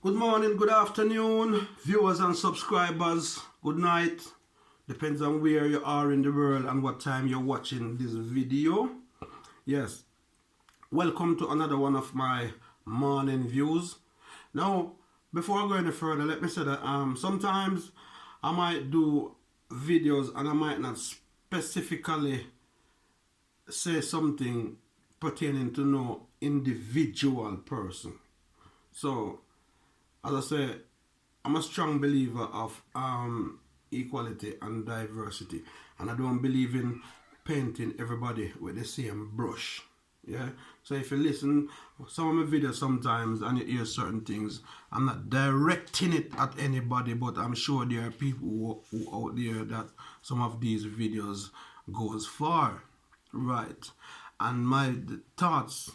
Good morning, good afternoon, viewers and subscribers. Good night. Depends on where you are in the world and what time you're watching this video. Yes, welcome to another one of my morning views. Now, before I go any further, let me say that sometimes I might do videos and I might not specifically say something pertaining to no individual person. So, as I say, I'm a strong believer of equality and diversity, and I don't believe in painting everybody with the same brush. Yeah. So if you listen some of my videos sometimes and you hear certain things, I'm not directing it at anybody, but I'm sure there are people who out there that some of these videos goes far, right? And my thoughts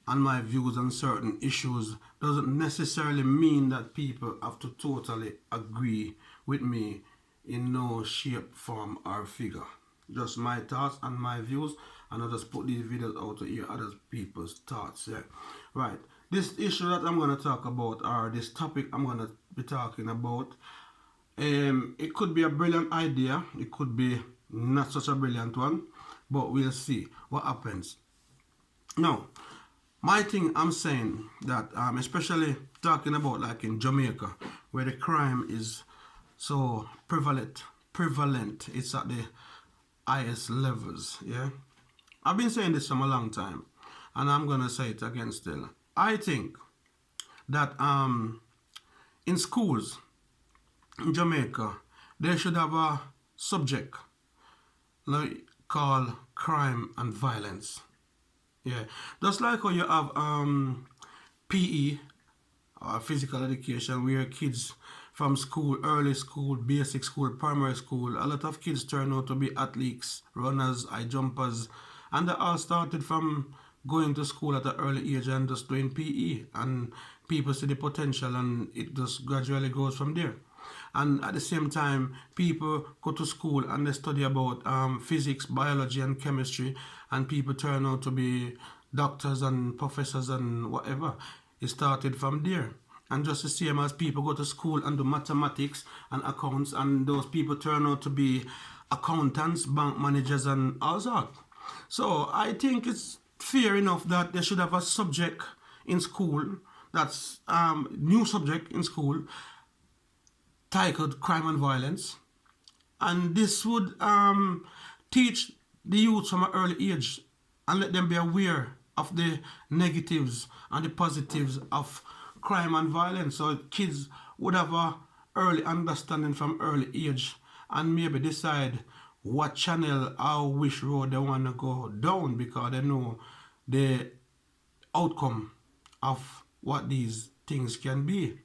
and my views on certain issues doesn't necessarily mean that people have to totally agree with me in no shape, form, or figure. Just my thoughts and my views, and I'll just put these videos out to hear other people's thoughts. Yeah, right. This issue that I'm going to talk about, or this topic I'm going to be talking about, it could be a brilliant idea, it could be not such a brilliant one, but we'll see what happens. Now, my thing, I'm saying that, especially talking about like in Jamaica, where the crime is so prevalent, it's at the highest levels. Yeah, I've been saying this from a long time, and I'm gonna say it again still. I think that in schools in Jamaica, they should have a subject like called crime and violence. Yeah, just like how you have PE, or physical education, where kids from school, early school, basic school, primary school, a lot of kids turn out to be athletes, runners, high jumpers, and they all started from going to school at an early age and just doing PE, and people see the potential and it just gradually goes from there. And at the same time, people go to school and they study about physics, biology, and chemistry, and people turn out to be doctors and professors and whatever. It started from there. And just the same as people go to school and do mathematics and accounts, and those people turn out to be accountants, bank managers, and all that. So I think it's fair enough that they should have a subject in school that's new subject in school titled crime and violence, and this would teach the youth from an early age and let them be aware of the negatives and the positives of crime and violence, so kids would have a early understanding from early age and maybe decide what channel or which road they want to go down, because they know the outcome of what these things can be.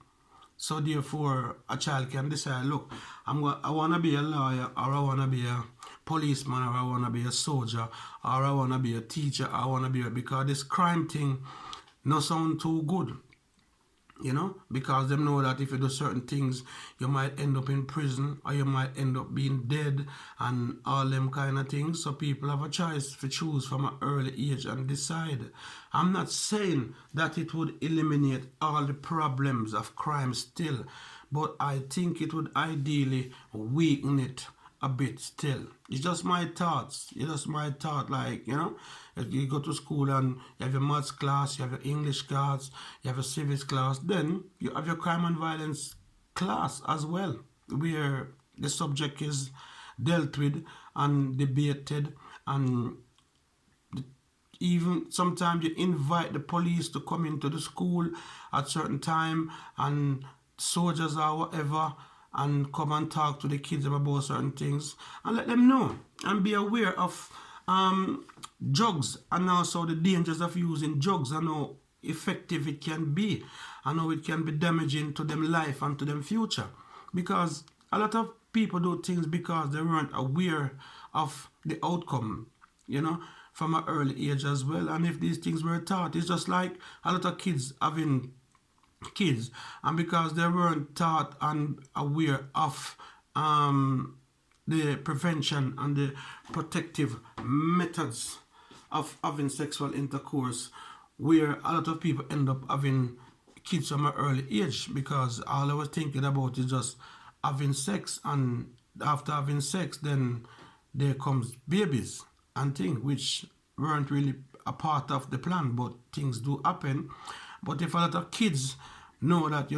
So therefore, a child can decide, look, I want to be a lawyer, or I want to be a policeman, or I want to be a soldier, or I want to be a teacher, or I want to be because this crime thing no sound too good. Because they know that if you do certain things, you might end up in prison or you might end up being dead and all them kind of things. So people have a choice to choose from an early age and decide. I'm not saying that it would eliminate all the problems of crime still, but I think it would ideally weaken it a bit still. It's just my thoughts. It's just my thought. Like, if you go to school and you have your maths class, you have your English class, you have your civics class, then you have your crime and violence class as well, where the subject is dealt with and debated, and even sometimes you invite the police to come into the school at certain time, and soldiers or whatever, and come and talk to the kids about certain things and let them know and be aware of drugs and also the dangers of using drugs and how effective it can be and how it can be damaging to them life and to them future. Because a lot of people do things because they weren't aware of the outcome, from an early age as well. And if these things were taught, it's just like a lot of kids having kids, and because they weren't taught and aware of the prevention and the protective methods of having sexual intercourse, where a lot of people end up having kids from an early age, because all I was thinking about is just having sex, and after having sex, then there comes babies and things which weren't really a part of the plan, but things do happen. But if a lot of kids know that,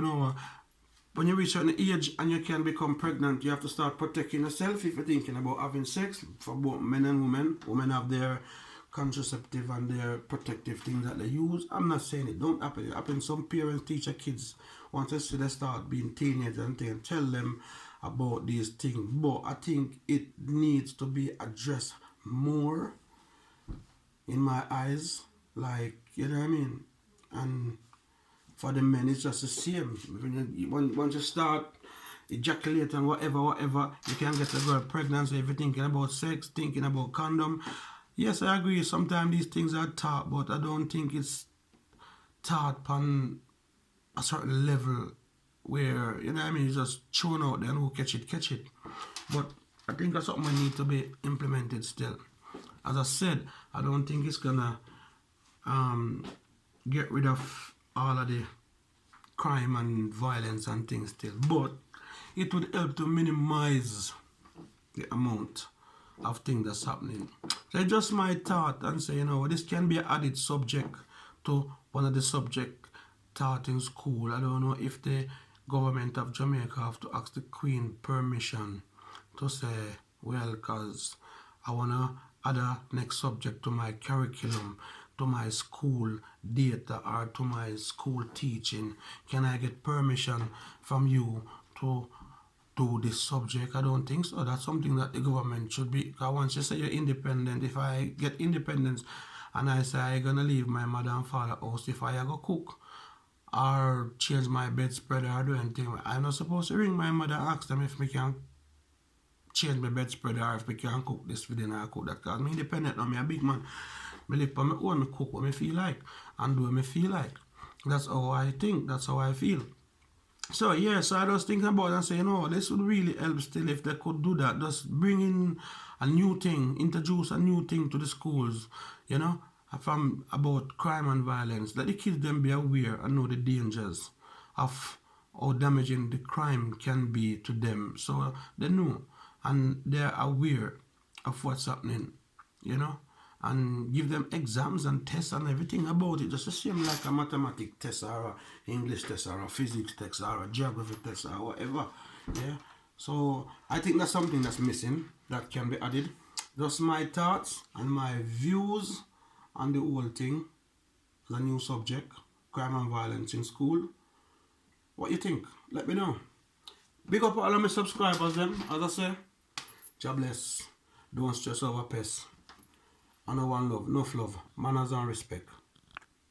when you reach an age and you can become pregnant, you have to start protecting yourself if you're thinking about having sex. For both men and women, women have their contraceptive and their protective things that they use. I'm not saying it don't happen. It happens. Some parents teach their kids once they start being teenagers and tell them about these things. But I think it needs to be addressed more, in my eyes. Like, you know what I mean? And for the men, it's just the same. Once you start ejaculate and whatever, you can get a girl pregnant. So if you're thinking about sex, thinking about condom, yes, I agree. Sometimes these things are taught, but I don't think it's taught on a certain level where, you know what I mean, it's just thrown out there and who catch it. But I think that's something that needs to be implemented still. As I said, I don't think it's gonna get rid of all of the crime and violence and things still, but it would help to minimize the amount of things that's happening. So it's just my thought, and say, this can be an added subject to one of the subject taught in school. I don't know if the government of Jamaica have to ask the Queen permission to say, well, because I want to add a next subject to my curriculum, to my school data, or to my school teaching. Can I get permission from you to do this subject? I don't think so. That's something that the government should be. Because once you say you're independent, if I get independence and I say I'm going to leave my mother and father house, if I go cook or change my bedspread or do anything, I'm not supposed to ring my mother and ask them if we can change my bedspread or if we can cook this for dinner or cook that. Because I'm independent now, I'm a big man. I live on my own, I cook what I feel like and do what I feel like. That's how I think, that's how I feel. So yeah, so I was thinking about it and say, this would really help still if they could do that. Just bring in a new thing, introduce a new thing to the schools, from about crime and violence. Let the kids then be aware and know the dangers of how damaging the crime can be to them. So they know and they're aware of what's happening, and give them exams and tests and everything about it, just the same like a mathematics test or a English test or a physics test or a geography test or whatever. Yeah. So I think that's something that's missing that can be added. Just my thoughts and my views on the whole thing. The new subject, crime and violence in school. What you think? Let me know. Big up all of my subscribers them, as I say. God bless. Don't stress over pests. And no one love, enough love, manners and respect.